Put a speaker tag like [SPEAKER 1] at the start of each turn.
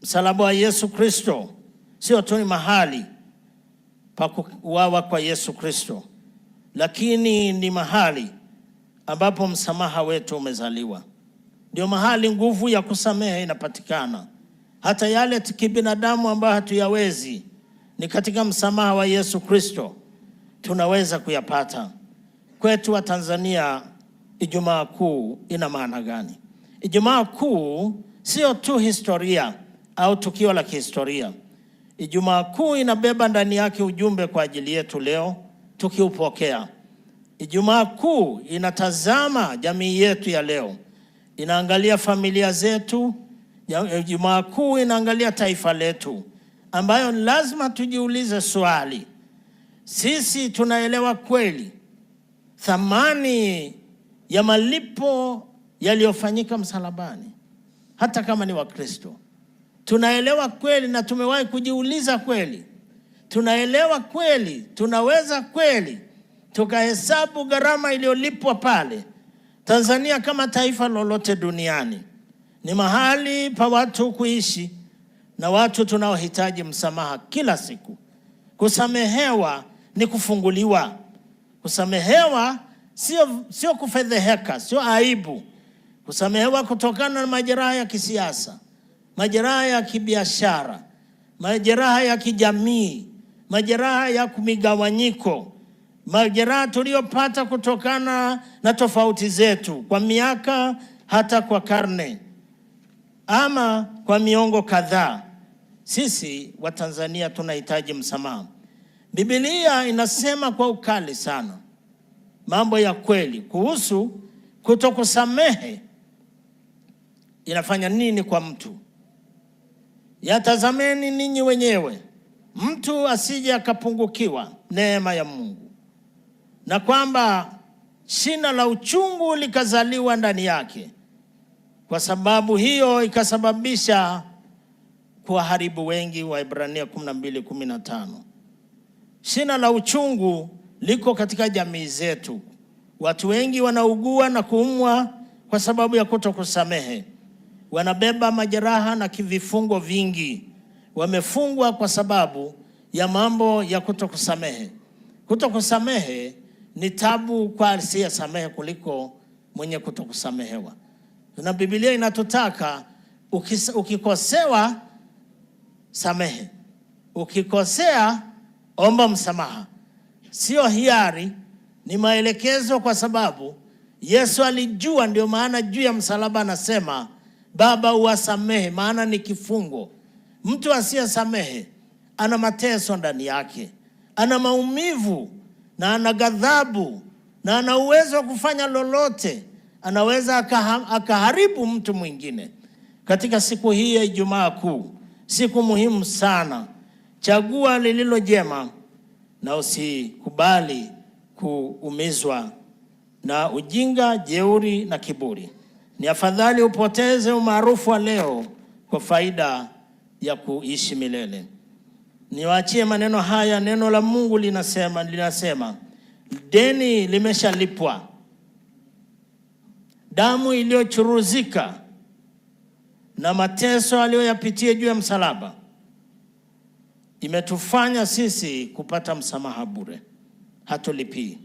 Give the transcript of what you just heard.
[SPEAKER 1] Msalaba wa Yesu Kristo sio tu ni mahali pa kuuawa kwa Yesu Kristo, lakini ni mahali ambapo msamaha wetu umezaliwa. Ndio mahali nguvu ya kusamehe inapatikana. Hata yale kibinadamu ambayo hatuyawezi, ni katika msamaha wa Yesu Kristo tunaweza kuyapata. Kwetu wa Tanzania, Ijumaa Kuu ina maana gani? Ijumaa Kuu sio tu historia au tukio la kihistoria. Ijumaa Kuu inabeba ndani yake ujumbe kwa ajili yetu leo tukiupokea. Ijumaa Kuu inatazama jamii yetu ya leo, inaangalia familia zetu. Ijumaa Kuu inaangalia taifa letu, ambayo lazima tujiulize swali: sisi tunaelewa kweli thamani ya malipo yaliyofanyika msalabani? Hata kama ni Wakristo, tunaelewa kweli na tumewahi kujiuliza kweli? Tunaelewa kweli? Tunaweza kweli tukahesabu gharama iliyolipwa pale? Tanzania kama taifa lolote duniani ni mahali pa watu kuishi na watu tunaohitaji msamaha kila siku. Kusamehewa ni kufunguliwa. Kusamehewa sio kufedheheka, sio aibu. Kusamehewa kutokana na majeraha ya kisiasa, majeraha ya kibiashara, majeraha ya kijamii, majeraha ya kumigawanyiko, majeraha tuliyopata kutokana na tofauti zetu kwa miaka, hata kwa karne ama kwa miongo kadhaa. Sisi wa Tanzania tunahitaji msamaha. Biblia inasema kwa ukali sana mambo ya kweli kuhusu kutokusamehe inafanya nini kwa mtu. Yatazameni ninyi wenyewe, mtu asije akapungukiwa neema ya Mungu, na kwamba shina la uchungu likazaliwa ndani yake, kwa sababu hiyo ikasababisha kuharibu wengi. Waebrania 12:15. Shina la uchungu liko katika jamii zetu. Watu wengi wanaugua na kuumwa kwa sababu ya kutokusamehe. Wanabeba majeraha na vifungo vingi. Wamefungwa kwa sababu ya mambo ya kutokusamehe. Kutokusamehe ni tabu kwa asiyesamehe kuliko mwenye kutokusamehewa. Na Biblia inatutaka ukikosewa, samehe. Ukikosea, omba msamaha. Sio hiari, ni maelekezo, kwa sababu Yesu alijua. Ndio maana juu ya msalaba anasema, Baba uwasamehe, maana ni kifungo. Mtu asiyesamehe ana mateso ndani yake, ana maumivu na ana ghadhabu na ana uwezo wa kufanya lolote. Anaweza akaharibu mtu mwingine. Katika siku hii ya Ijumaa Kuu, siku muhimu sana, chagua lililo jema na usikubali kuumizwa na ujinga, jeuri na kiburi. Ni afadhali upoteze umaarufu wa leo kwa faida ya kuishi milele. Niwaachie maneno haya. Neno la Mungu linasema deni limeshalipwa. Damu iliyochuruzika na mateso aliyoyapitia juu ya msalaba imetufanya sisi kupata msamaha bure. Hatulipii.